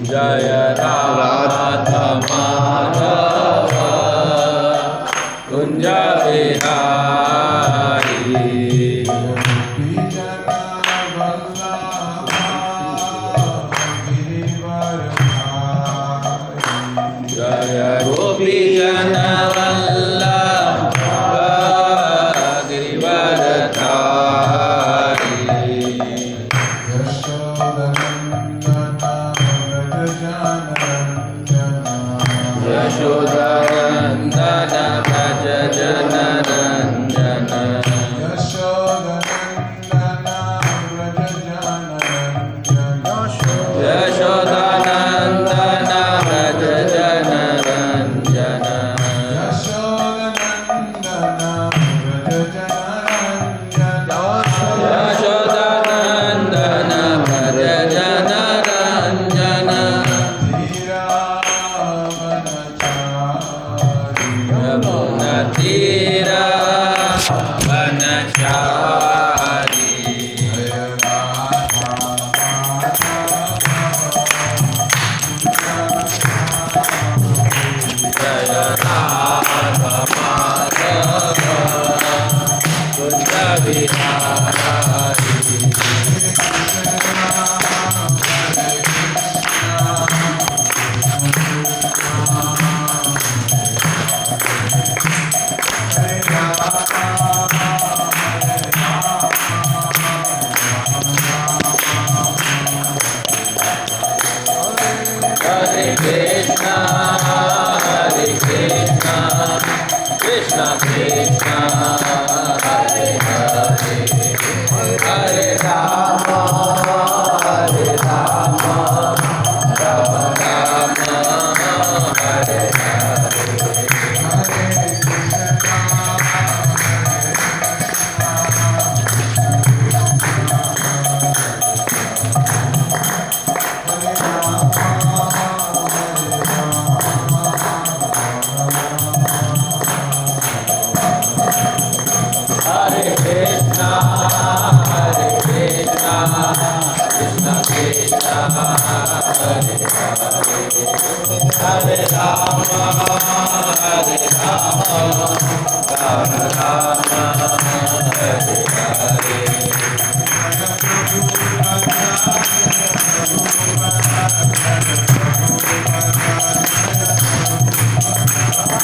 Jaya Radha Madhava Kunja Vihari Jaya Gopi Jana Vallabha Girivaradhari Yashodanandana Vraja Jana Ranjana Yashodanandana Vraja Jana Ranjana Yashodanandana Vraja Jana Ranjana Yamuna Tira Vanachari Jaya Radha Madhava Kunja Vihari Hare Krishna, Krishna Krishna, Hare Hare, Hare Rama, Rama Rama, Hare Hare. Hare Krishna, Krishna Krishna, Hare Hare, Hare Rama, Rama Rama, Hare Hare.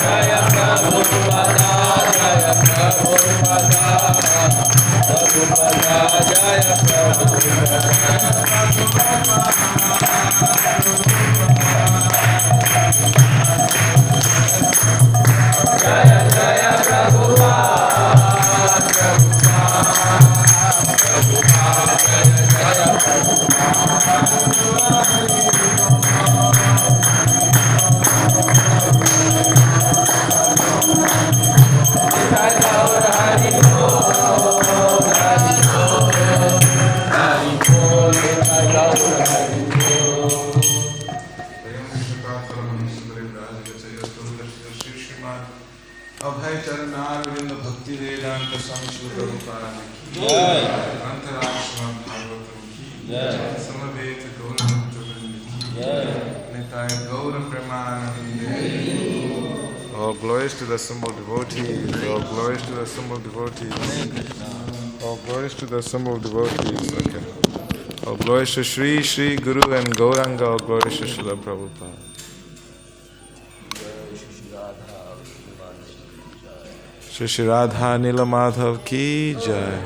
Jaya Prabhupada, Jaya Prabhupada, Prabhupada, Jaya Prabhupada. Jaya Jaya Prabhupada, Prabhupada, Jaya Jaya अभय चरणारविंद भक्ति वेदांत स्वामी श्री प्रभुपाद की अंतराक्ष भागवतम की समवेत गौर भक्तवृंद की निताय गौर प्रेमानंदे. All glories to the assembled devotees. All glories to the assembled devotees. All glories to the assembled devotees. Okay. All glories to Shri Shri Guru and Gauranga. All glories to Srila Prabhupada. Shri Shri Radha Nila Madhav ki jai.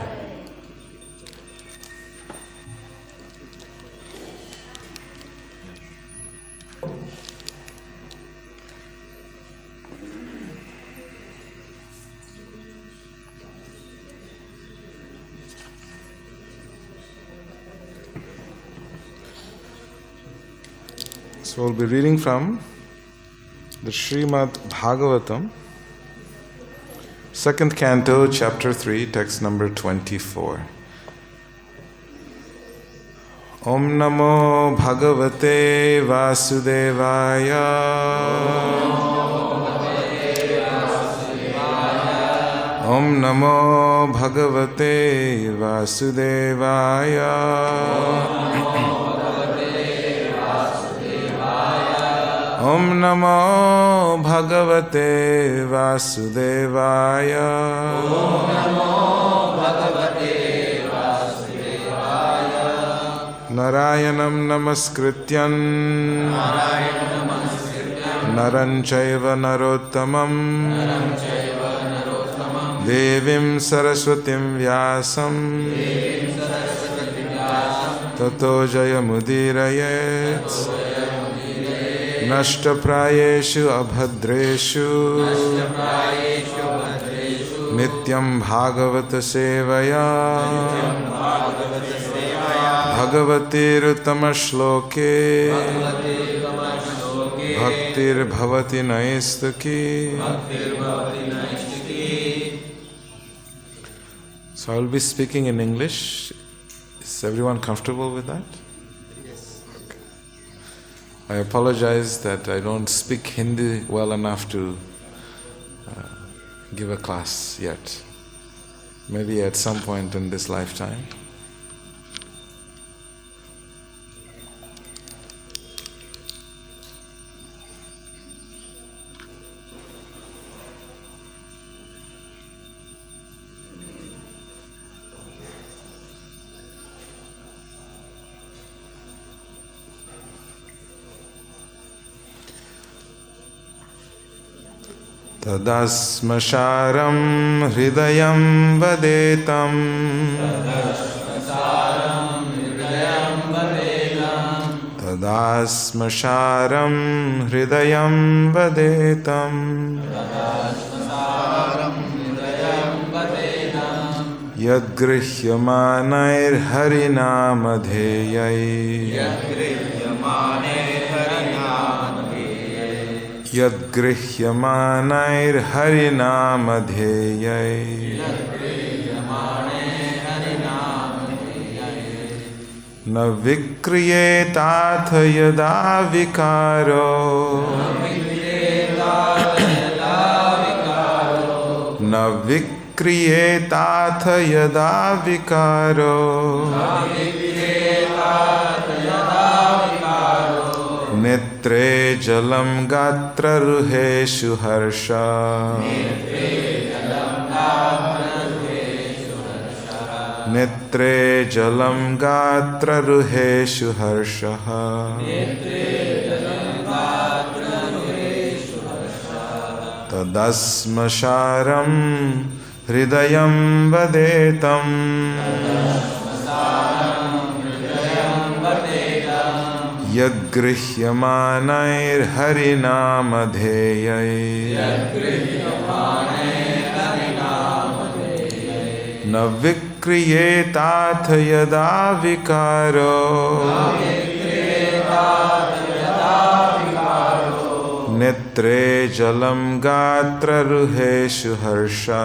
So we'll be reading from the Srimad Bhagwatam, second canto, chapter 3, text number 24. Om Namo Bhagavate Vasudevaya. Om Namo Bhagavate Vasudevaya. Om Namo Bhagavate Vasudevaya. Om Namo Bhagavate Vasudevaya. Narayanam Namaskrityan Naran Chaiva Narottamam Devim Saraswatim Vyasam Tato Jayamudirayet Nashtaprayeshu Abhadreshu Nityam Bhagavata Sevaya Bhagavatir Uttama-shloke Bhaktir Bhavati Naistaki. So I will be speaking in English. Is everyone comfortable with that? Yes. Okay. I apologize that I don't speak Hindi well enough to give a class yet. Maybe at some point in this lifetime. Tadasmasharam hridayam vadetam Tadasmasharam hridayam vadetam Yadgrihyamanair harinamadheyai Yadgrihyamanair harinamadheyai Na vikriyetatha yada vikaro Na vikriyetatha yada vikaro Netre jalam gatra ruheshu harsha Netre jalam gatra ruheshu harsha Tadasmasharam hridayam vadetam Yadgrihyamanair harinamadheyai Na vikriyetatha yada vikaro Netre jalam gatra ruheshu harsha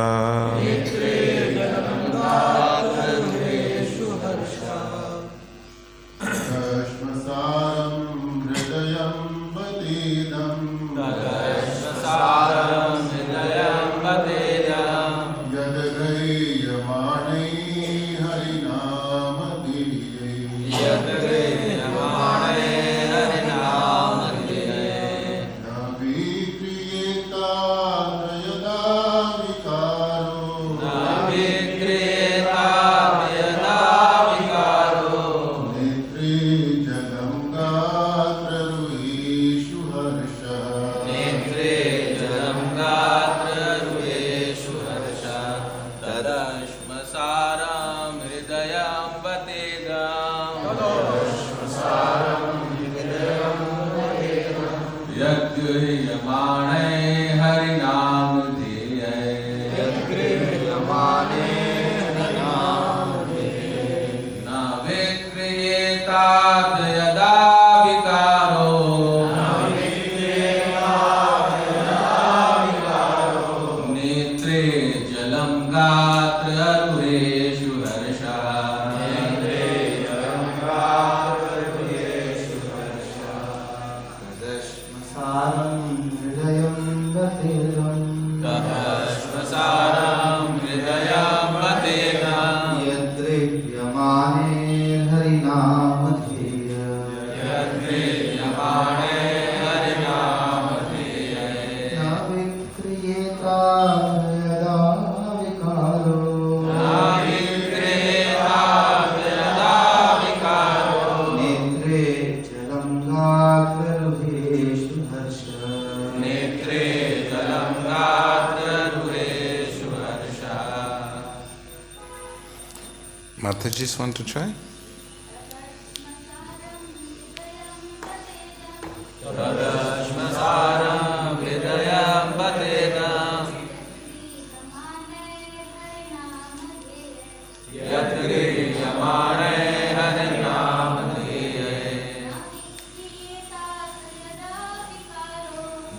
Mataji's want to try? Tadashmasaram hridayam patenam yatriyamane harinamadiye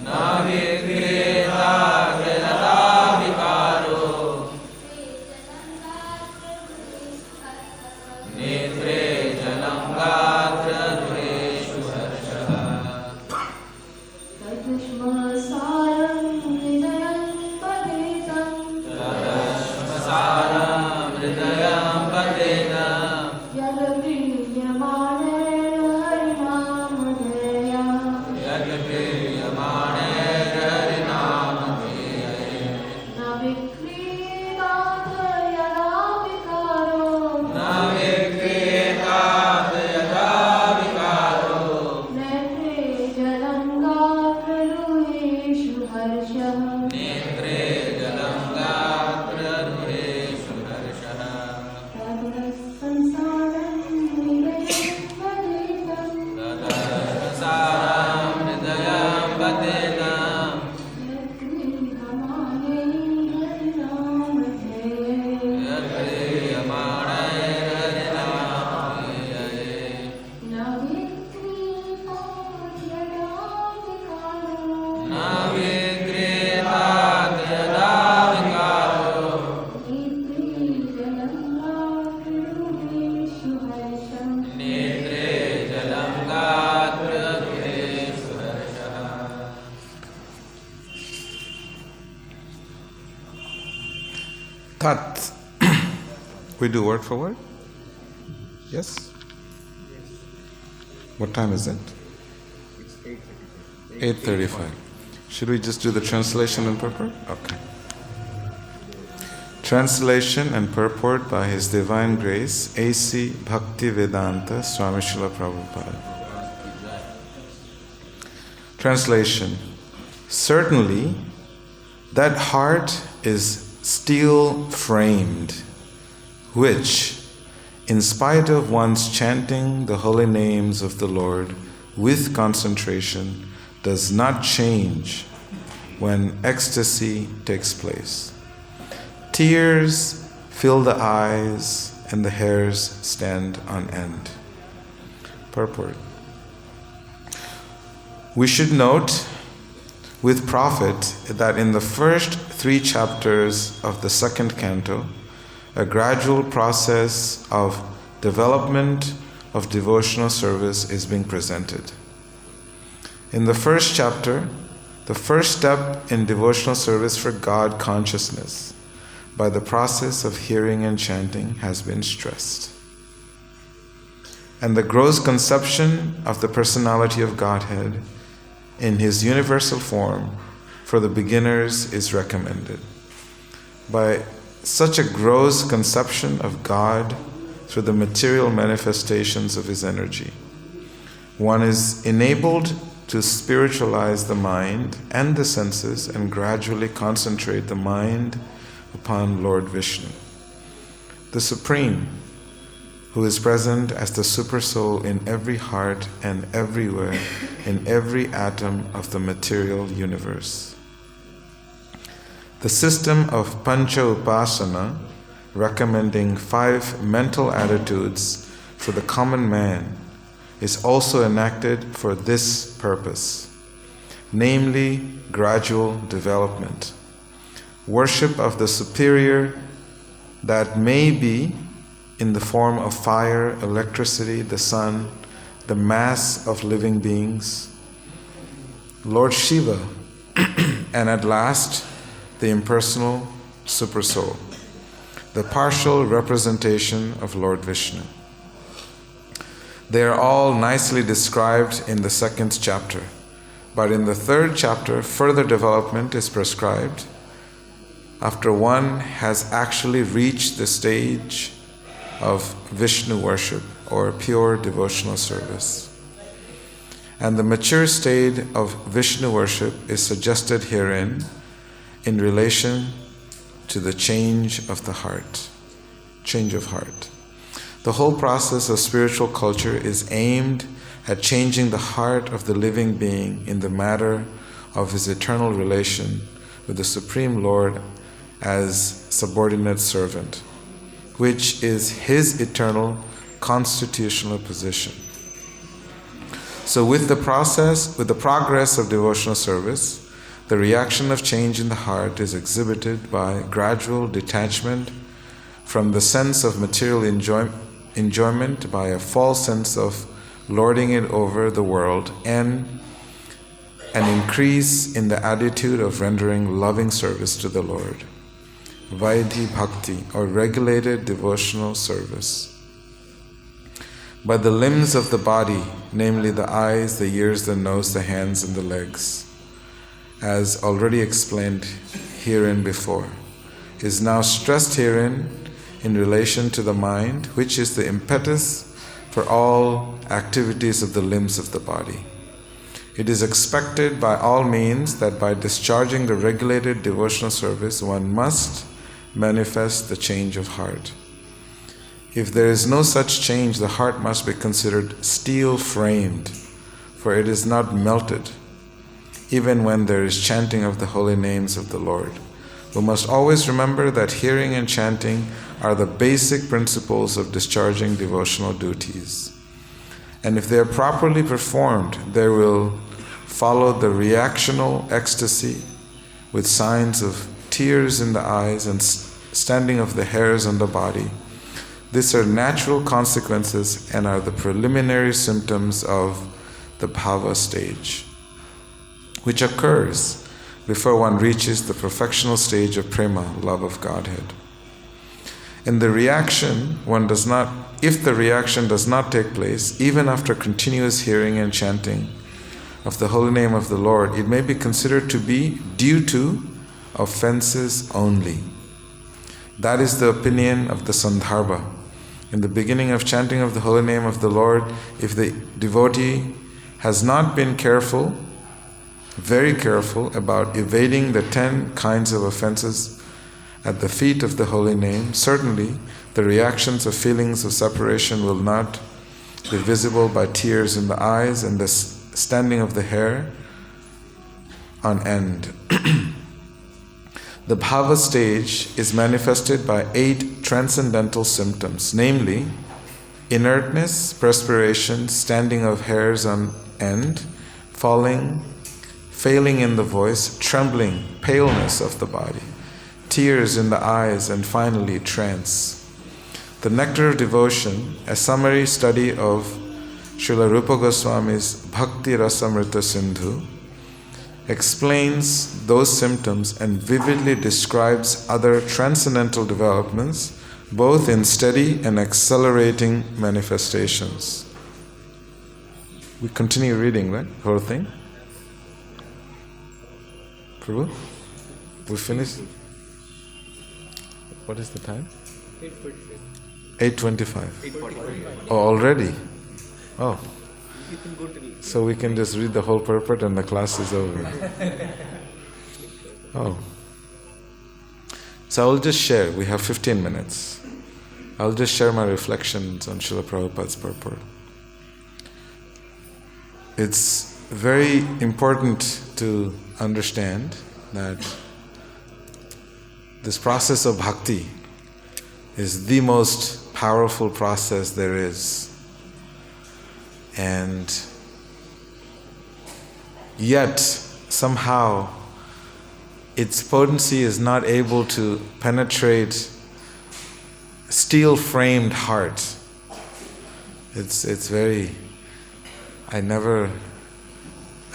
navikriyeta gyanata vikaro netre janam gatra dureshu harsha Tadashmasaram hridayam padetam Tadashmasaram hridayam patenam Yadapriyamane harinamadeya Yadpriyamane harinamadiye Navikriyata yadavikaro Navikriyeta yada vikaro Netre jalam gatraduheshu harsham Netre jalam gatra dureshu harshah Tadassansaram hridayam padetam Tadashmasaram hridayam patenam Yatriyamane harinamadeya Yadpriyamane harinamadiye Navikriyeta yada vikaro Netre jalam gatra dureshu harshah Tat. We do word for word? Yes? What time is it? 8:35. Should we just do the translation and purport? Okay. Translation and purport by His Divine Grace, A.C. Bhaktivedanta Swami Srila Prabhupada. Translation. Certainly, that heart is steel framed, which, in spite of one's chanting the holy names of the Lord with concentration, does not change when ecstasy takes place. Tears fill the eyes and the hairs stand on end. Purport. We should note with profit that in the first 3 chapters of the 2nd canto, a gradual process of development of devotional service is being presented. In the first chapter, the first step in devotional service for God consciousness by the process of hearing and chanting has been stressed. And the gross conception of the personality of Godhead in His universal form for the beginners is recommended. By such a gross conception of God through the material manifestations of His energy, one is enabled to spiritualize the mind and the senses and gradually concentrate the mind upon Lord Vishnu, the Supreme, who is present as the Supersoul in every heart and everywhere, in every atom of the material universe. The system of Pancha Upasana, recommending 5 mental attitudes for the common man, is also enacted for this purpose, namely gradual development, worship of the superior that may be in the form of fire, electricity, the sun, the mass of living beings, Lord Shiva, and at last, the impersonal Supersoul, the partial representation of Lord Vishnu. They are all nicely described in the 2nd chapter, but in the 3rd chapter, further development is prescribed after one has actually reached the stage of Vishnu worship or pure devotional service. And the mature state of Vishnu worship is suggested herein in relation to the change of the heart, change of heart. The whole process of spiritual culture is aimed at changing the heart of the living being in the matter of his eternal relation with the Supreme Lord as subordinate servant, which is his eternal constitutional position. So with the progress of devotional service, the reaction of change in the heart is exhibited by gradual detachment from the sense of material enjoyment by a false sense of lording it over the world, and an increase in the attitude of rendering loving service to the Lord. Vaidhi Bhakti, or regulated devotional service. By the limbs of the body, namely the eyes, the ears, the nose, the hands, and the legs, as already explained herein before, is now stressed herein in relation to the mind, which is the impetus for all activities of the limbs of the body. It is expected by all means that by discharging the regulated devotional service, one must manifest the change of heart. If there is no such change, the heart must be considered steel-framed, for it is not melted, even when there is chanting of the holy names of the Lord. We must always remember that hearing and chanting are the basic principles of discharging devotional duties. And if they are properly performed, there will follow the reactional ecstasy with signs of tears in the eyes and standing of the hairs on the body. These are natural consequences and are the preliminary symptoms of the bhava stage, which occurs before one reaches the perfectional stage of prema, love of Godhead. In the reaction, if the reaction does not take place, even after continuous hearing and chanting of the holy name of the Lord, it may be considered to be due to offenses only. That is the opinion of the Sandarbha. In the beginning of chanting of the holy name of the Lord, if the devotee has not been careful, very careful about evading the 10 kinds of offenses at the feet of the holy name, certainly the reactions of feelings of separation will not be visible by tears in the eyes and the standing of the hair on end. The bhava stage is manifested by 8 transcendental symptoms, namely inertness, perspiration, standing of hairs on end, falling, failing in the voice, trembling, paleness of the body, tears in the eyes, and finally trance. The Nectar of Devotion, a summary study of Srila Rupa Goswami's Bhakti Rasamrita Sindhu, explains those symptoms and vividly describes other transcendental developments, both in steady and accelerating manifestations. We continue reading, right? Whole thing? Prabhu? We finished? What is the time? 8:25. Oh, already? Oh. So we can just read the whole purport and the class is over. Oh. So I'll just share. We have 15 minutes. I'll just share my reflections on Srila Prabhupada's purport. It's very important to understand that this process of bhakti is the most powerful process there is. And yet, somehow, its potency is not able to penetrate steel-framed heart. It's very... I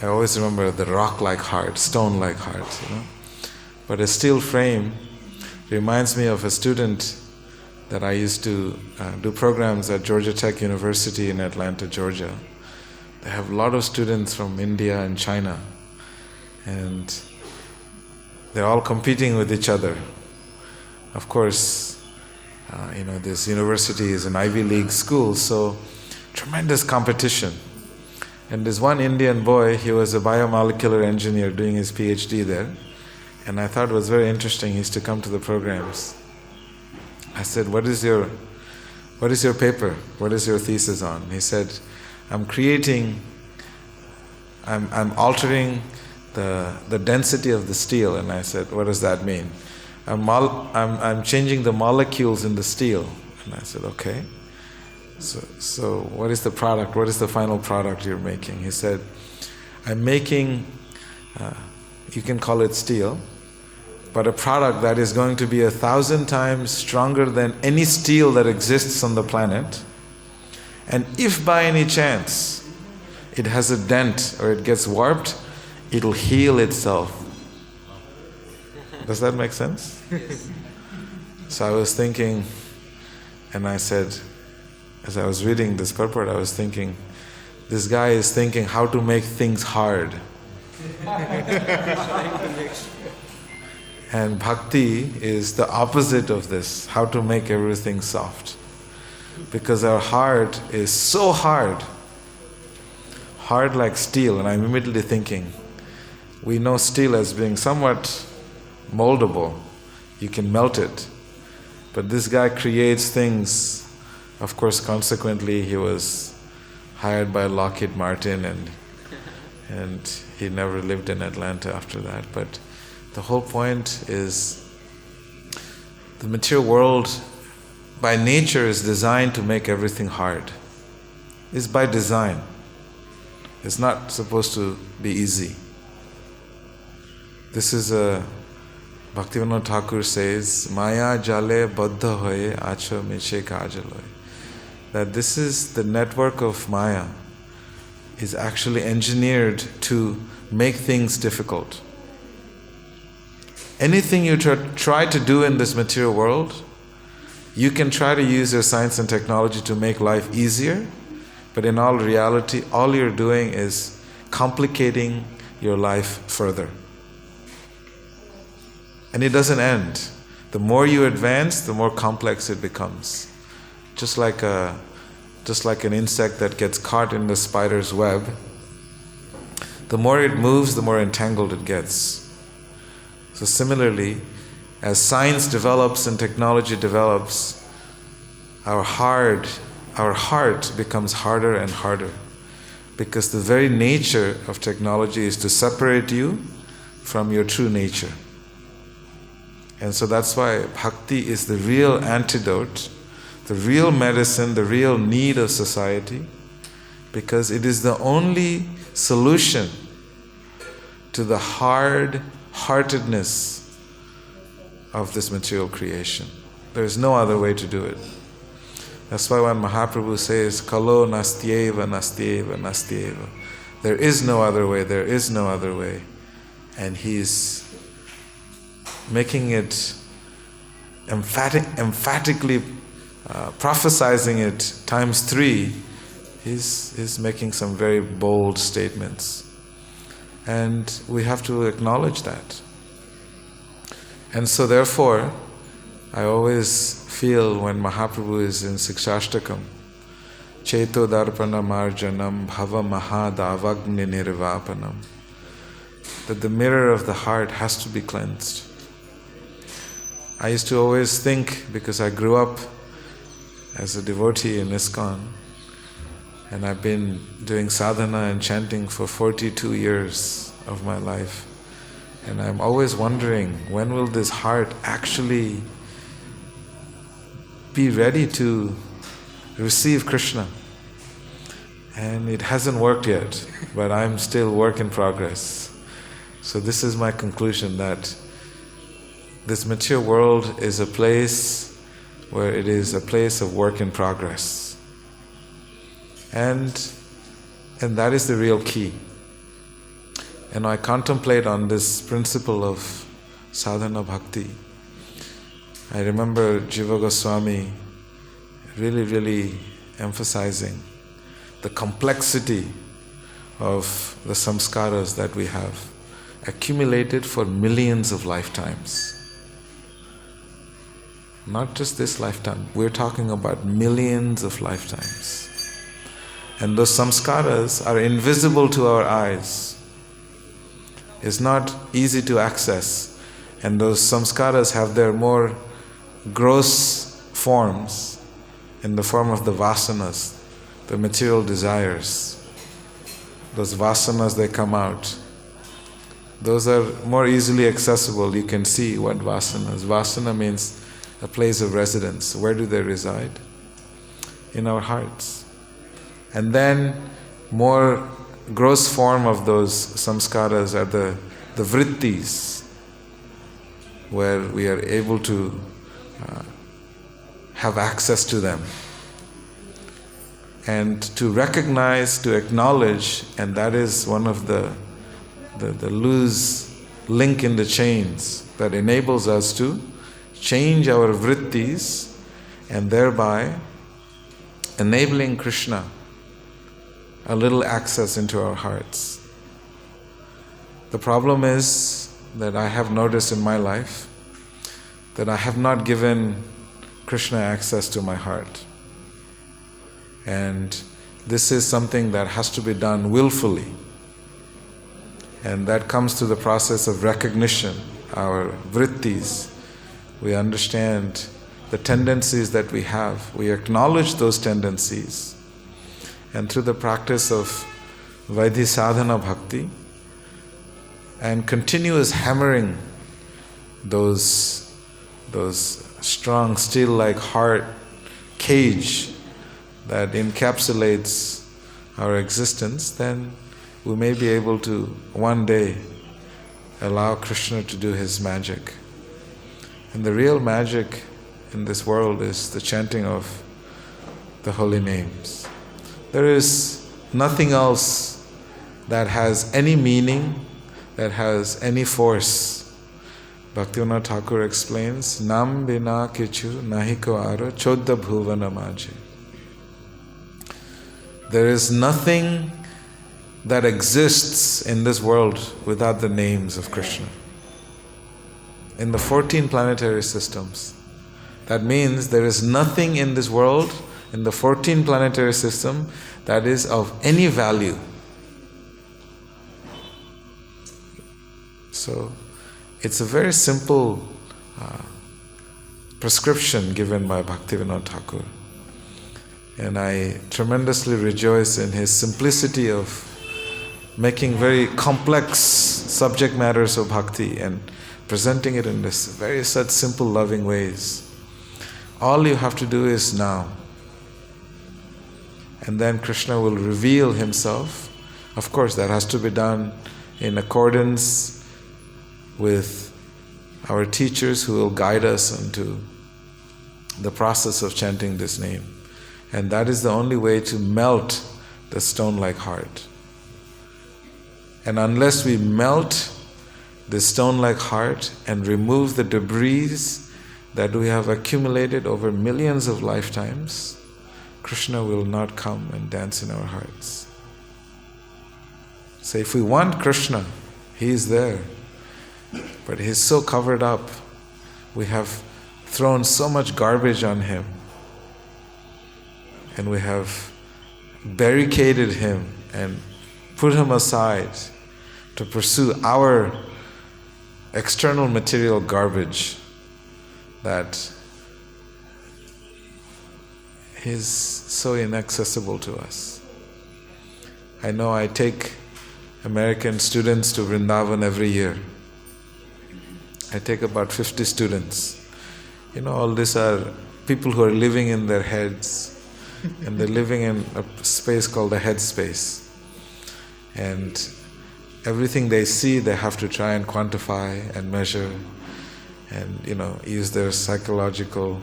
always remember the rock-like heart, stone-like heart, you know. But a steel frame reminds me of a student that I used to do programs at Georgia Tech University in Atlanta, Georgia. They have a lot of students from India and China, and they're all competing with each other. Of course, this university is an Ivy League school, so tremendous competition. And there's one Indian boy, he was a biomolecular engineer doing his PhD there, and I thought it was very interesting. He used to come to the programs. I said, what is your what is your paper? What is your thesis on? He said, I'm altering the density of the steel. And I said, what does that mean? I'm changing the molecules in the steel. And I said, okay. So what is the product? What is the final product you're making? He said, I'm making, you can call it steel, but a product that is going to be 1,000 times stronger than any steel that exists on the planet. And if by any chance it has a dent or it gets warped, it'll heal itself. Does that make sense? So I was thinking, and I said, as I was reading this purport, I was thinking, this guy is thinking how to make things hard. And bhakti is the opposite of this, how to make everything soft. Because our heart is so hard like steel. And I'm immediately thinking, we know steel as being somewhat moldable. You can melt it. But this guy creates things. Of course, consequently, he was hired by Lockheed Martin and he never lived in Atlanta after that. But the whole point is the material world by nature is designed to make everything hard. It's by design. It's not supposed to be easy. This is Bhaktivinoda Thakur says, Maya jale baddha hoye acho meche kajaloy. That this is the network of Maya is actually engineered to make things difficult. Anything you try to do in this material world, you can try to use your science and technology to make life easier, but in all reality, all you're doing is complicating your life further. And it doesn't end. The more you advance, the more complex it becomes. Just like an insect that gets caught in the spider's web, the more it moves, the more entangled it gets. So similarly, as science develops and technology develops, our heart becomes harder and harder, because the very nature of technology is to separate you from your true nature. And so that's why bhakti is the real antidote, the real medicine, the real need of society, because it is the only solution to the hard-heartedness of this material creation. There is no other way to do it. That's why when Mahaprabhu says, Kalo nastyeva, nastyeva, nastyeva, there is no other way, there is no other way. And he's making it emphatically prophesizing it times 3, he's making some very bold statements. And we have to acknowledge that. And so therefore, I always feel when Mahaprabhu is in Sikshashtakam, Cheto Darpana Marjanam Bhava Mahadavagni Nirvapanam, that the mirror of the heart has to be cleansed. I used to always think, because I grew up as a devotee in ISKCON, and I've been doing sadhana and chanting for 42 years of my life, and I'm always wondering, when will this heart actually be ready to receive Krishna? And it hasn't worked yet, but I'm still work in progress. So this is my conclusion, that this material world is a place where it is a place of work in progress. And that is the real key. And I contemplate on this principle of sadhana bhakti. I remember Jiva Goswami really emphasizing the complexity of the samskaras that we have accumulated for millions of lifetimes. Not just this lifetime, we're talking about millions of lifetimes. And those samskaras are invisible to our eyes. It's not easy to access. And those samskaras have their more gross forms, in the form of the vasanas, the material desires. Those vasanas, they come out. Those are more easily accessible. You can see what vasanas. Vasana means a place of residence. Where do they reside? In our hearts. And then more gross form of those samskaras are the vrittis, where we are able to have access to them. And to recognize, to acknowledge, and that is one of the loose link in the chains that enables us to change our vrittis and thereby enabling Krishna a little access into our hearts. The problem is that I have noticed in my life that I have not given Krishna access to my heart. And this is something that has to be done willfully. And that comes to the process of recognition, our vrittis. We understand the tendencies that we have. We acknowledge those tendencies. And through the practice of Vaidhi sadhana bhakti and continuous hammering those strong steel-like heart cage that encapsulates our existence, then we may be able to one day allow Krishna to do his magic. And the real magic in this world is the chanting of the holy names. There is nothing else that has any meaning, that has any force. Bhaktivinoda Thakur explains, Nam bina kichu nahiko aro chodda bhuvana maji. There is nothing that exists in this world without the names of Krishna. In the 14 planetary systems. That means there is nothing in this world, in the 14 planetary system, that is of any value. So, it's a very simple prescription given by Bhaktivinoda Thakur. And I tremendously rejoice in his simplicity of making very complex subject matters of bhakti and presenting it in this very such simple, loving ways. All you have to do is now. And then Krishna will reveal himself. Of course, that has to be done in accordance with our teachers who will guide us into the process of chanting this name. And that is the only way to melt the stone-like heart. And unless we melt the stone-like heart and remove the debris that we have accumulated over millions of lifetimes, Krishna will not come and dance in our hearts. So if we want Krishna, he is there. But he is so covered up. We have thrown so much garbage on him. And we have barricaded him and put him aside to pursue our external material garbage, that he's so inaccessible to us. I know I take American students to Vrindavan every year. I take about 50 students. All these are people who are living in their heads, and they're living in a space called the head space. And everything they see, they have to try and quantify and measure and, use their psychological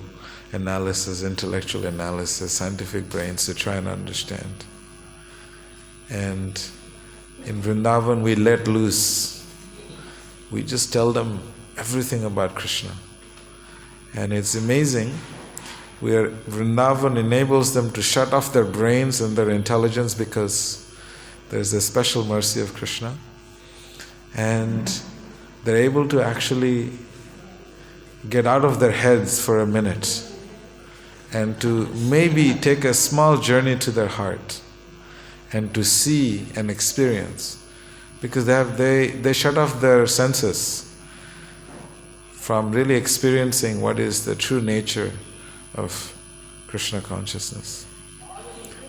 analysis, intellectual analysis, scientific brains to try and understand. And in Vrindavan, we let loose. We just tell them everything about Krishna. And it's amazing. Vrindavan enables them to shut off their brains and their intelligence because there's a special mercy of Krishna. And they're able to actually get out of their heads for a minute and to maybe take a small journey to their heart and to see and experience, because they shut off their senses from really experiencing what is the true nature of Krishna consciousness.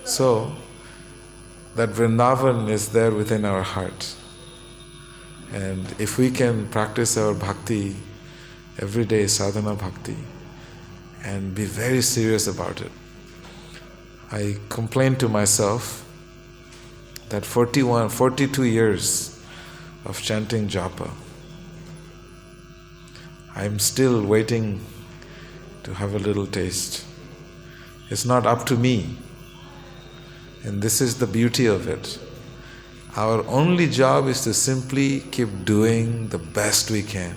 So, that Vrindavan is there within our heart. And if we can practice our bhakti, everyday sadhana bhakti, and be very serious about it. I complained to myself that 42 years of chanting japa, I'm still waiting to have a little taste. It's not up to me. And this is the beauty of it. Our only job is to simply keep doing the best we can.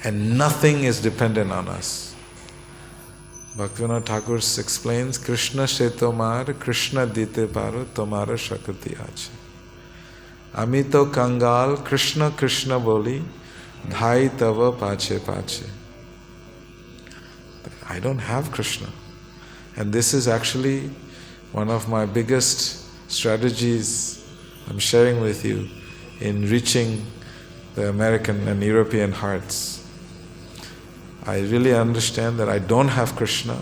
And nothing is dependent on us. Bhaktivinoda Thakur explains, Krishna she tomar, Krishna dite paro, tomara shakriti ache. Amito kangal, Krishna Krishna boli, dhai tava pache pache. I don't have Krishna. And this is actually one of my biggest strategies I'm sharing with you in reaching the American and European hearts. I really understand that I don't have Krishna.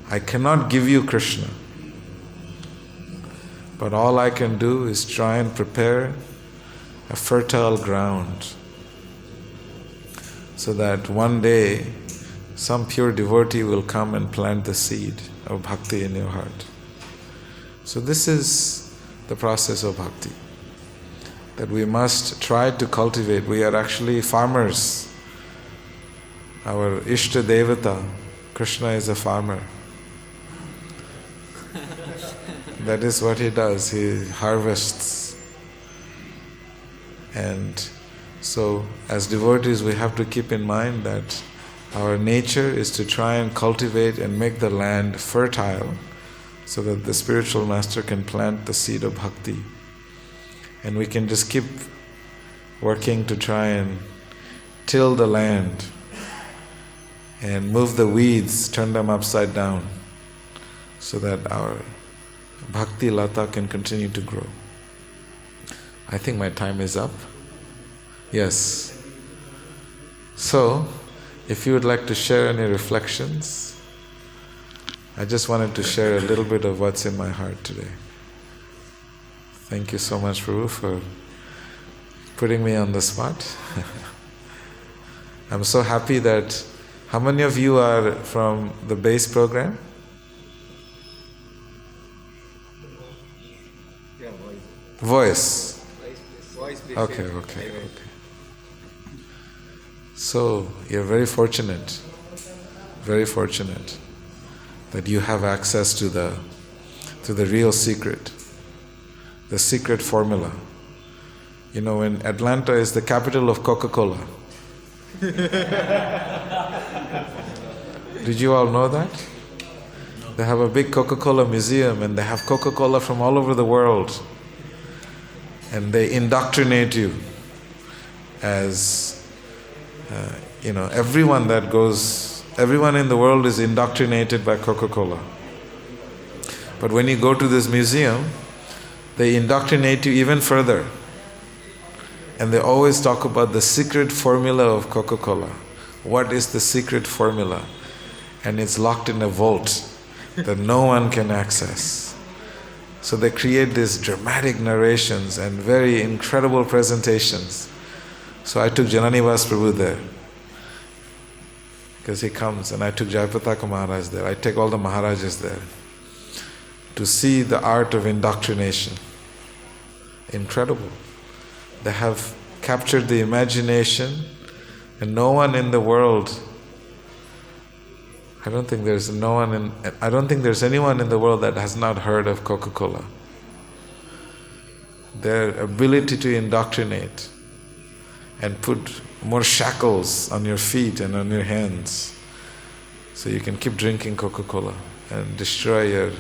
I cannot give you Krishna. But all I can do is try and prepare a fertile ground so that one day some pure devotee will come and plant the seed of bhakti in your heart. So this is the process of bhakti that we must try to cultivate. We are actually farmers. Our Ishta Devata, Krishna, is a farmer. That is what he does. He harvests. And so, as devotees, we have to keep in mind that our nature is to try and cultivate and make the land fertile so that the spiritual master can plant the seed of bhakti. And we can just keep working to try and till the land and move the weeds, turn them upside down, so that our bhakti lata can continue to grow. I think my time is up. Yes. So, if you would like to share any reflections, I just wanted to share a little bit of what's in my heart today. Thank you so much, Prabhu, for putting me on the spot. I'm so happy that... How many of you are from the base program? Yeah, Voice. voice. Okay. So, you're very fortunate that you have access to the real secret, the secret formula. You know, when Atlanta is the capital of Coca-Cola. Did you all know that? They have a big Coca-Cola museum and they have Coca-Cola from all over the world. And they indoctrinate you as, everyone in the world is indoctrinated by Coca-Cola. But when you go to this museum, they indoctrinate you even further. And they always talk about the secret formula of Coca-Cola. What is the secret formula? And it's locked in a vault that no one can access. So they create these dramatic narrations and very incredible presentations. So I took Jananivas Prabhu there, because he comes, and I took Jayapataka Maharaj there. I take all the Maharajas there to see the art of indoctrination. Incredible. They have captured the imagination, and no one in the world, I don't think there's anyone in the world that has not heard of Coca-Cola. Their ability to indoctrinate and put more shackles on your feet and on your hands so you can keep drinking Coca-Cola and destroy your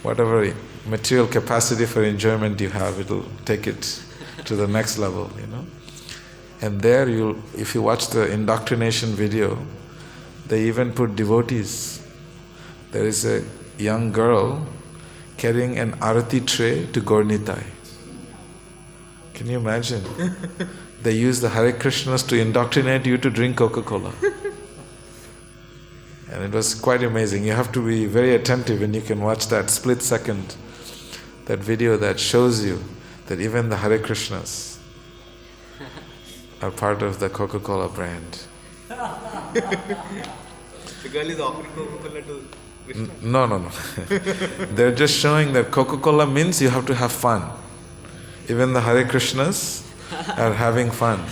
whatever material capacity for enjoyment you have, it'll take it to the next level, And there if you watch the indoctrination video, they even put devotees. There is a young girl carrying an arati tray to Gaur-Nitai. Can you imagine? They use the Hare Krishnas to indoctrinate you to drink Coca-Cola. And it was quite amazing. You have to be very attentive, and you can watch that split second, that video that shows you that even the Hare Krishnas are part of the Coca-Cola brand. The girl is offering Coca-Cola to Krishna. No. They're just showing that Coca-Cola means you have to have fun. Even the Hare Krishnas are having fun.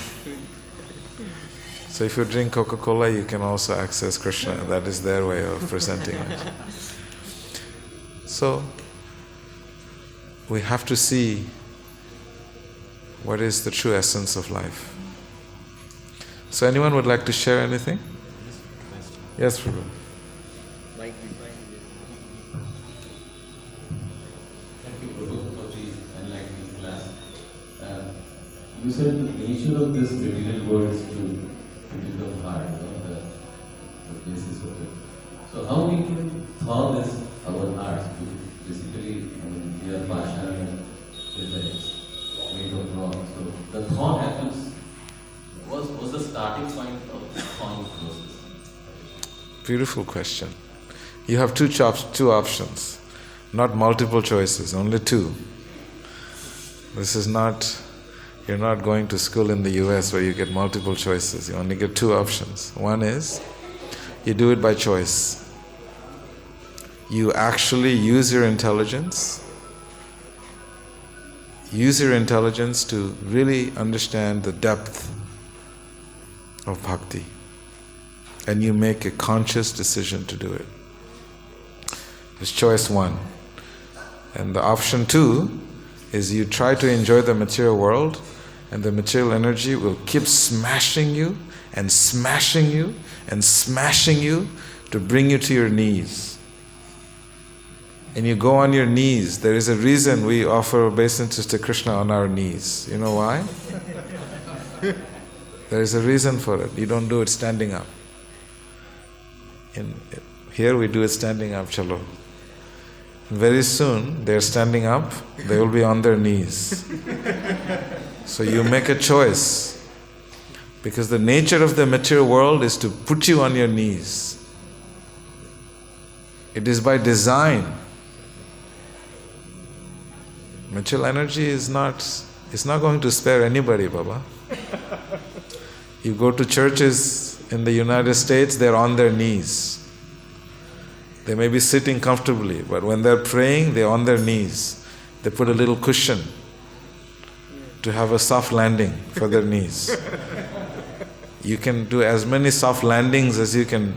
So if you drink Coca-Cola, you can also access Krishna. That is their way of presenting it. So we have to see what is the true essence of life. So anyone would like to share anything? Yes, Prabhu. Might be fine. Thank you, Prabhu, for the enlightening class. You said the nature of this material world is to become hard, the basis of it. So how we can thaw this, our hearts, basically, we are passionate and made of rock. So the thaw happens, was the starting point of the thawing process. Beautiful question. You have two options, not multiple choices, only two. This is not, you're not going to school in the US where you get multiple choices. You only get two options. One is, you do it by choice. You actually use your intelligence. Use your intelligence to really understand the depth of bhakti. And you make a conscious decision to do it. It's choice one. And the option two is you try to enjoy the material world, and the material energy will keep smashing you and smashing you and smashing you to bring you to your knees. And you go on your knees. There is a reason we offer obeisances to Krishna on our knees. You know why? There is a reason for it. You don't do it standing up. Here we do it standing up, chalo. Very soon, they're standing up, they will be on their knees. So you make a choice. Because the nature of the material world is to put you on your knees. It is by design. Material energy is not going to spare anybody, Baba. You go to churches in the United States, they're on their knees. They may be sitting comfortably, but when they're praying, they're on their knees. They put a little cushion to have a soft landing for their knees. You can do as many soft landings as you can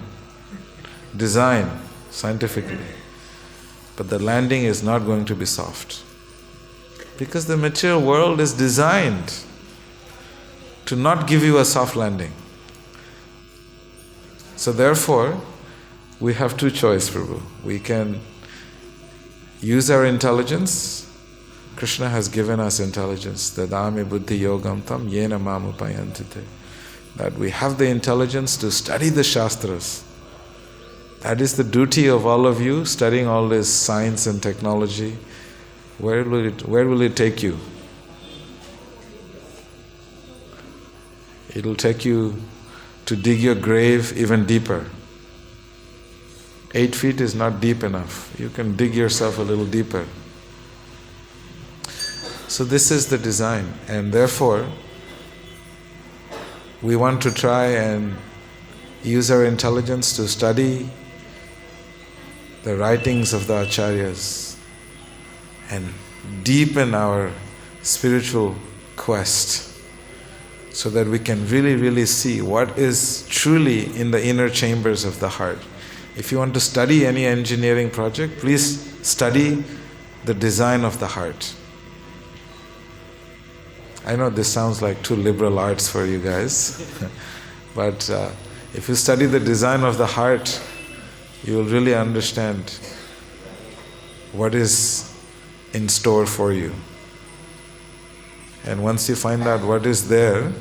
design scientifically, but the landing is not going to be soft. Because the material world is designed to not give you a soft landing. So therefore, we have two choices, Prabhu. We can use our intelligence. Krishna has given us intelligence. Dadami buddhi yogam tam yena mam upayantite. That we have the intelligence to study the Shastras. That is the duty of all of you, studying all this science and technology. Where will it take you? It will take you to dig your grave even deeper. 8 feet is not deep enough. You can dig yourself a little deeper. So this is the design, and therefore we want to try and use our intelligence to study the writings of the Acharyas and deepen our spiritual quest so that we can really, really see what is truly in the inner chambers of the heart. If you want to study any engineering project, please study the design of the heart. I know this sounds like too liberal arts for you guys, but if you study the design of the heart, you will really understand what is in store for you. And once you find out what is there,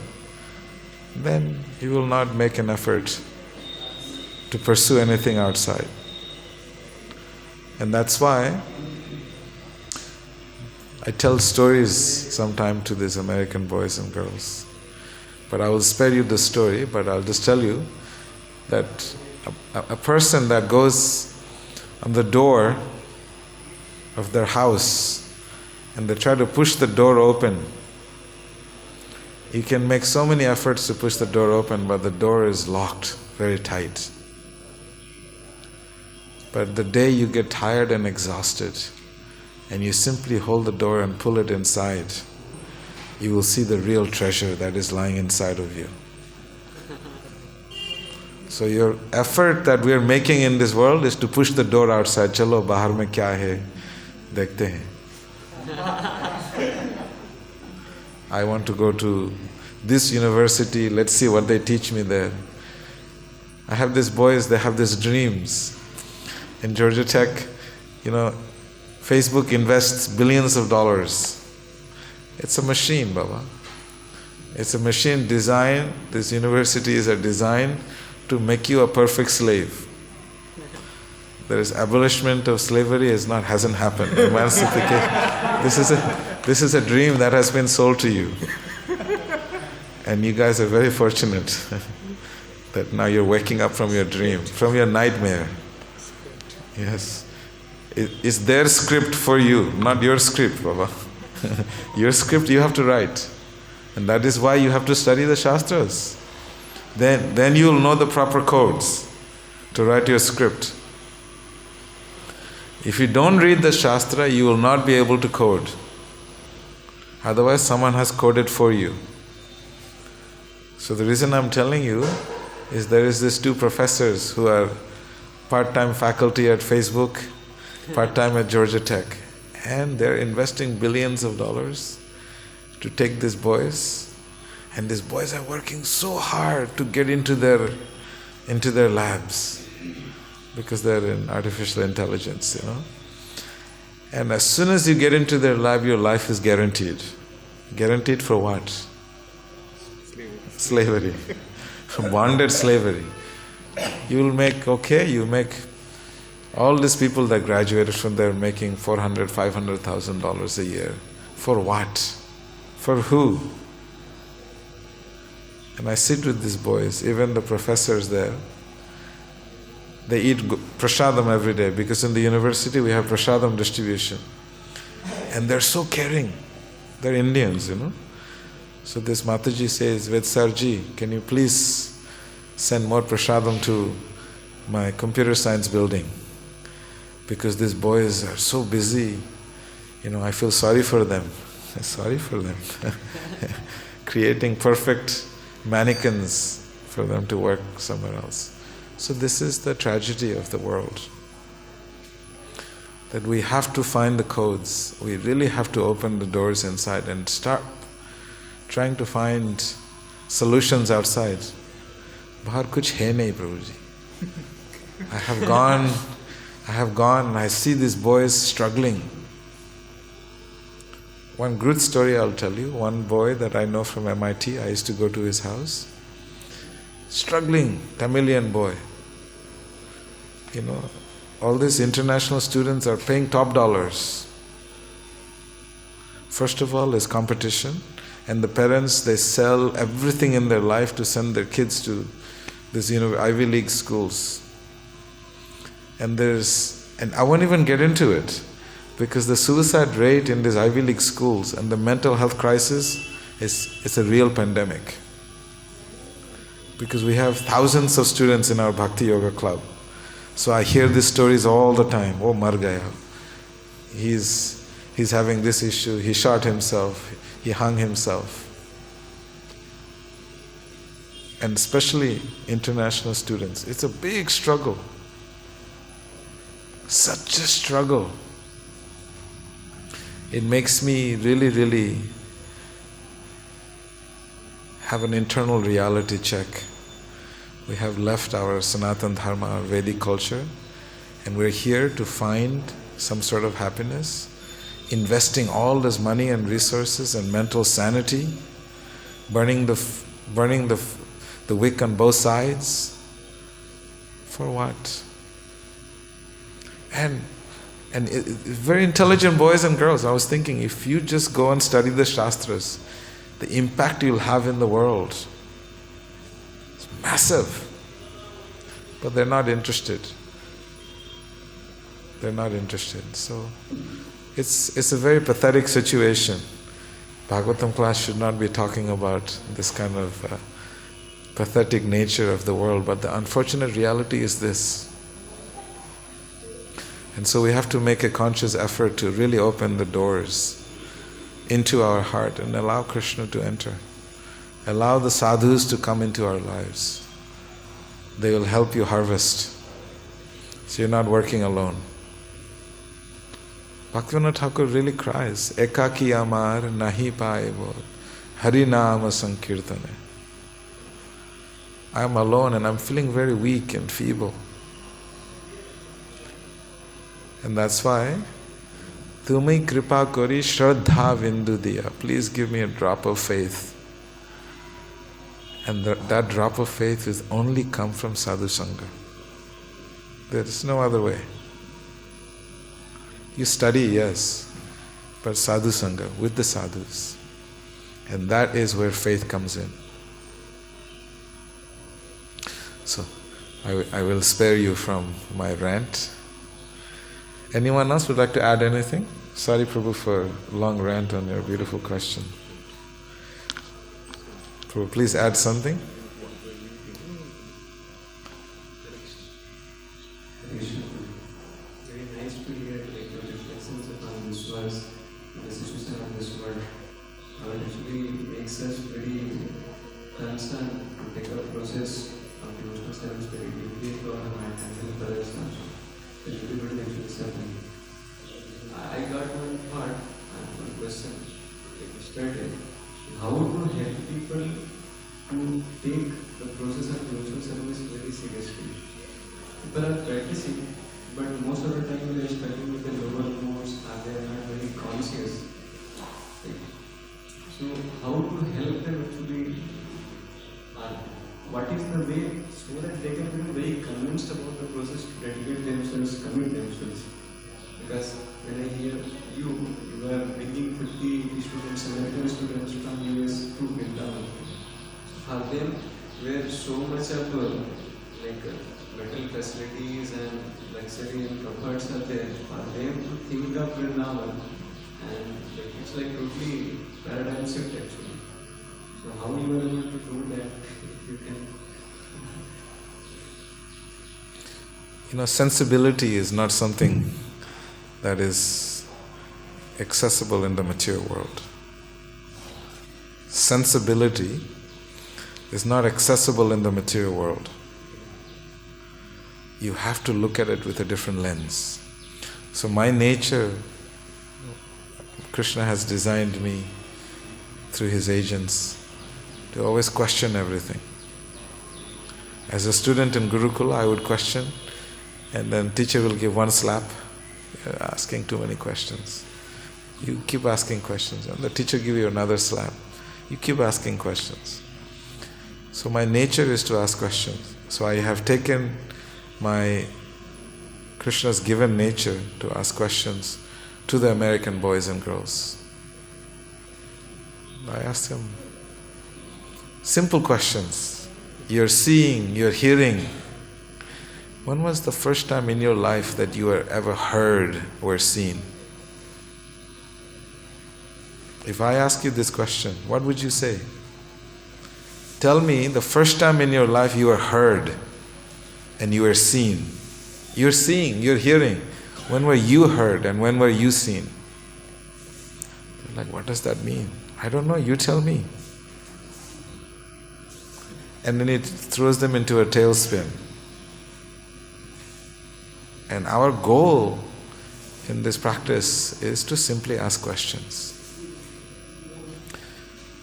then you will not make an effort to pursue anything outside. And that's why I tell stories sometime to these American boys and girls. But I will spare you the story, but I'll just tell you that a person that goes on the door of their house and they try to push the door open. You can make so many efforts to push the door open, but the door is locked very tight. But the day you get tired and exhausted, and you simply hold the door and pull it inside, you will see the real treasure that is lying inside of you. So your effort that we are making in this world is to push the door outside. Chalo, bahar mein kya hai? Dekhte hain. I want to go to this university, let's see what they teach me there. I have these boys, they have these dreams. In Georgia Tech, Facebook invests billions of dollars. It's a machine, Baba. It's a machine designed, these universities are designed to make you a perfect slave. There is abolishment of slavery hasn't happened. Emancipation. This is a dream that has been sold to you. And you guys are very fortunate that now you're waking up from your dream, from your nightmare. Yes. It's their script for you, not your script, Baba. Your script you have to write. And that is why you have to study the Shastras. Then you will know the proper codes to write your script. If you don't read the Shastra, you will not be able to code. Otherwise, someone has coded for you. So the reason I'm telling you is there is these two professors who are part-time faculty at Facebook, part-time at Georgia Tech, and they're investing billions of dollars to take these boys, and these boys are working so hard to get into their labs because they're in artificial intelligence, And as soon as you get into their lab, your life is guaranteed. Guaranteed for what? Slavery. Bonded slavery. You make all these people that graduated from there making $400,000, $500,000 a year. For what? For who? And I sit with these boys, even the professors there. They eat prasadam every day because in the university we have prasadam distribution. And they're so caring. They're Indians, So this Mataji says, VedSaar ji, can you please send more prasadam to my computer science building? Because these boys are so busy, I feel sorry for them. Sorry for them. Creating perfect mannequins for them to work somewhere else. So this is the tragedy of the world. That we have to find the codes. We really have to open the doors inside and start trying to find solutions outside. Bahar kuch hai nahi, Prabhuji. I have gone and I see these boys struggling. One good story I'll tell you. One boy that I know from MIT, I used to go to his house. Struggling, Tamilian boy. All these international students are paying top dollars. First of all is competition, and the parents, they sell everything in their life to send their kids to these Ivy League schools. And I won't even get into it, because the suicide rate in these Ivy League schools and the mental health crisis is a real pandemic. Because we have thousands of students in our Bhakti Yoga club. So I hear these stories all the time. Oh, mar gaya. He's having this issue. He shot himself. He hung himself. And especially international students. It's a big struggle. Such a struggle. It makes me really, really have an internal reality check. We have left our Sanatan Dharma, our Vedic culture, and we're here to find some sort of happiness, investing all this money and resources and mental sanity, burning the wick on both sides. For what? And very intelligent boys and girls. I was thinking, if you just go and study the Shastras, the impact you'll have in the world is massive. but they're not interested. They're not interested. So it's a very pathetic situation. Bhagwatam class should not be talking about this kind of pathetic nature of the world, but the unfortunate reality is this. And so we have to make a conscious effort to really open the doors into our heart and allow Krishna to enter. Allow the sadhus to come into our lives. They will help you harvest. So you're not working alone. Bhaktivinoda Thakur really cries, Ekaki amar nahi paaye bol, Hari Nama Sankirtane. I'm alone and I'm feeling very weak and feeble. And that's why, Tumai kripa kori shraddha vindu diya. Please give me a drop of faith. And that drop of faith is only come from sadhu sangha. There is no other way. You study, yes, but sadhu sangha, with the sadhus. And that is where faith comes in. So, I will spare you from my rant. Anyone else would like to add anything? Sorry, Prabhu, for a long rant on your beautiful question. Prabhu, please add something. Very nice to hear your reflections upon this verse, the situation of this world. It actually makes us very concerned to take our process of devotional service very deeply into our mind and help others also. It's really good actually is happening. I got one thought and one question. Started. How to help people to take the process of devotional service very seriously? People are practicing, but most of the time they are struggling with the lower modes and they are not very conscious. So how to help them actually, what is the way so that they can be very convinced about the process to dedicate themselves, commit themselves? Because when I hear you are bringing 50 students, American students from US to Vrindavan. For them, where so much of metal facilities and luxury and comforts are there, for them to think of Vrindavan, and it's like totally paradigm shift actually. So how you are able to do that? If you can. Sensibility is not something that is accessible in the material world. Sensibility is not accessible in the material world. You have to look at it with a different lens. So my nature, Krishna has designed me through his agents to always question everything. As a student in Gurukula, I would question, and then teacher will give one slap. You're asking too many questions. You keep asking questions, and the teacher give you another slap. You keep asking questions. So my nature is to ask questions. So I have taken my Krishna's given nature to ask questions to the American boys and girls. I ask them simple questions. You're seeing, you're hearing. When was the first time in your life that you were ever heard or seen? If I ask you this question, what would you say? Tell me the first time in your life you were heard and you were seen. You're seeing, you're hearing. When were you heard and when were you seen? They're like, what does that mean? I don't know, you tell me. And then it throws them into a tailspin. And our goal in this practice is to simply ask questions.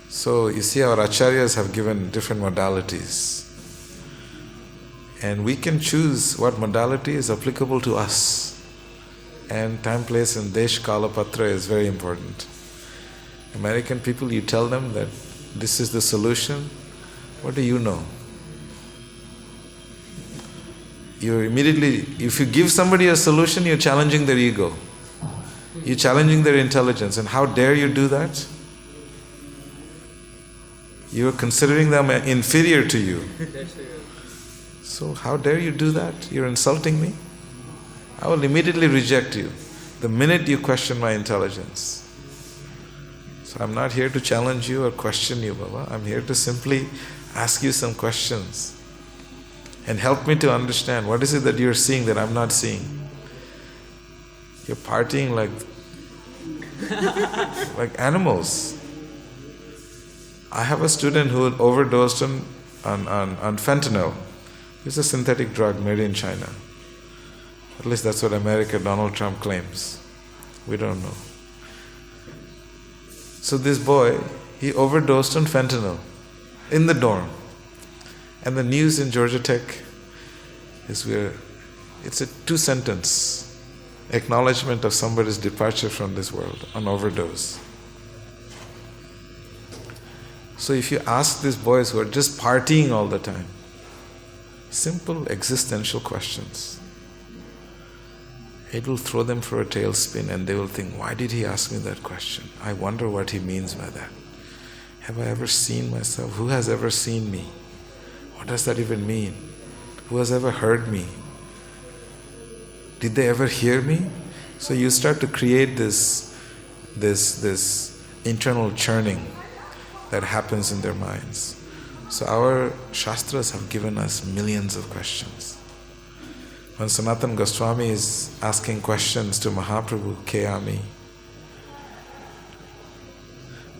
So you see, our acharyas have given different modalities. And we can choose what modality is applicable to us. And time, place and desh, kala, patra is very important. American people, you tell them that this is the solution, what do you know? You immediately, if you give somebody a solution, you're challenging their ego. You're challenging their intelligence. And how dare you do that? You're considering them inferior to you. So how dare you do that? You're insulting me? I will immediately reject you the minute you question my intelligence. So I'm not here to challenge you or question you, Baba. I'm here to simply ask you some questions and help me to understand what is it that you're seeing that I'm not seeing. You're partying like animals. I have a student who overdosed on fentanyl. It's a synthetic drug made in China. At least that's what Donald Trump claims. We don't know. So this boy, he overdosed on fentanyl in the dorm. And the news in Georgia Tech is it's a 2-sentence acknowledgement of somebody's departure from this world on overdose. So if you ask these boys who are just partying all the time, simple existential questions, it will throw them for a tailspin and they will think, why did he ask me that question? I wonder what he means by that. Have I ever seen myself? Who has ever seen me? What does that even mean? Who has ever heard me? Did they ever hear me? So you start to create this internal churning that happens in their minds. So our Shastras have given us millions of questions. When Sanatana Goswami is asking questions to Mahaprabhu, Kayami,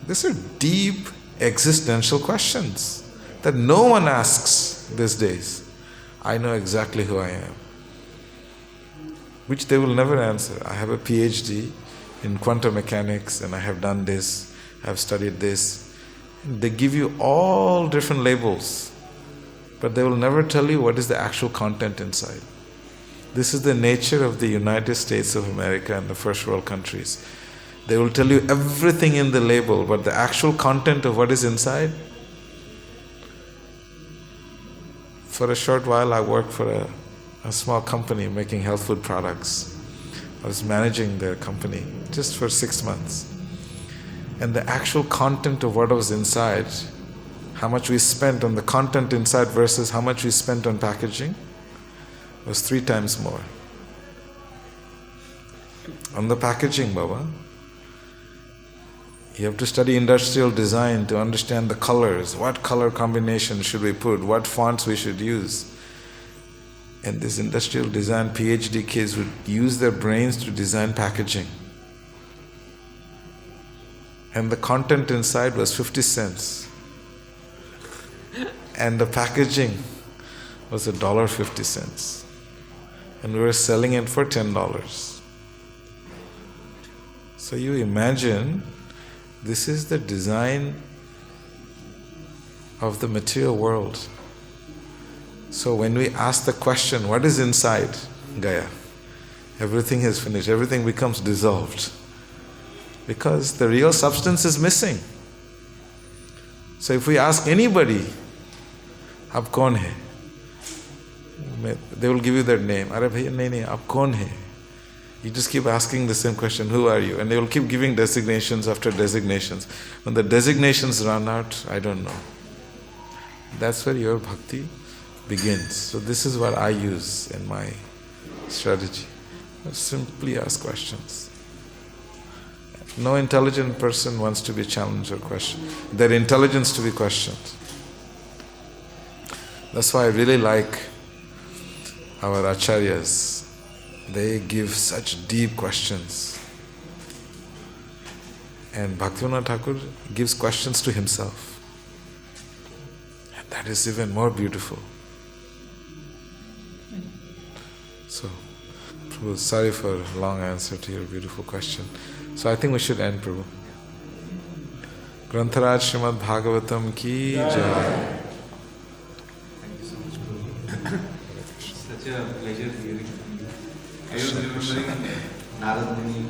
these are deep existential questions that no one asks these days. I know exactly who I am, which they will never answer. I have a PhD in quantum mechanics and I have done this, I have studied this. And they give you all different labels, but they will never tell you what is the actual content inside. This is the nature of the United States of America and the first world countries. They will tell you everything in the label, but the actual content of what is inside. For a short while I worked for a small company making health food products. I was managing their company just for 6 months. And the actual content of what was inside, how much we spent on the content inside versus how much we spent on packaging, was 3 times more. On the packaging, Baba, you have to study industrial design to understand the colors, what color combination should we put, what fonts we should use. And these industrial design PhD kids would use their brains to design packaging. And the content inside was 50 cents. And the packaging was $1.50. And we were selling it for $10. So you imagine, this is the design of the material world. So when we ask the question, what is inside Gaya? Everything is finished, everything becomes dissolved. Because the real substance is missing. So if we ask anybody, "Aap kaun hai?" They will give you their name. "Arey bhaiya, nahi, aap kaun hai?" You just keep asking the same question, "Who are you?" And they will keep giving designations after designations. When the designations run out, I don't know. That's where your bhakti begins. So this is what I use in my strategy. Simply ask questions. No intelligent person wants to be challenged or questioned. Their intelligence to be questioned. That's why I really like our acharyas. They give such deep questions. And Bhaktivinoda Thakur gives questions to himself. And that is even more beautiful. So, Prabhu, sorry for a long answer to your beautiful question. So I think we should end, Prabhu. Grantharaj Srimad Bhagwatam ki jai. Thank you so much, Prabhu. Such a pleasure hearing from you. I was remembering Narad Muni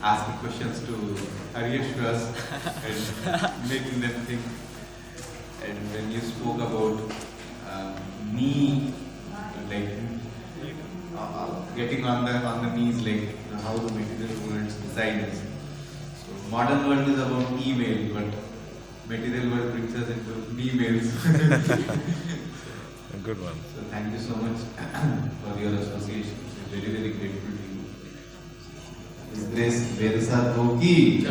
asking questions to Haryashvas and making them think. And when you spoke about knee, like getting on the knees, like how the material world's design is. So modern world is about email, but material world brings us into emails. Good one. So thank you so much for your association. We're very, very grateful to you. His Grace VedSaar ki.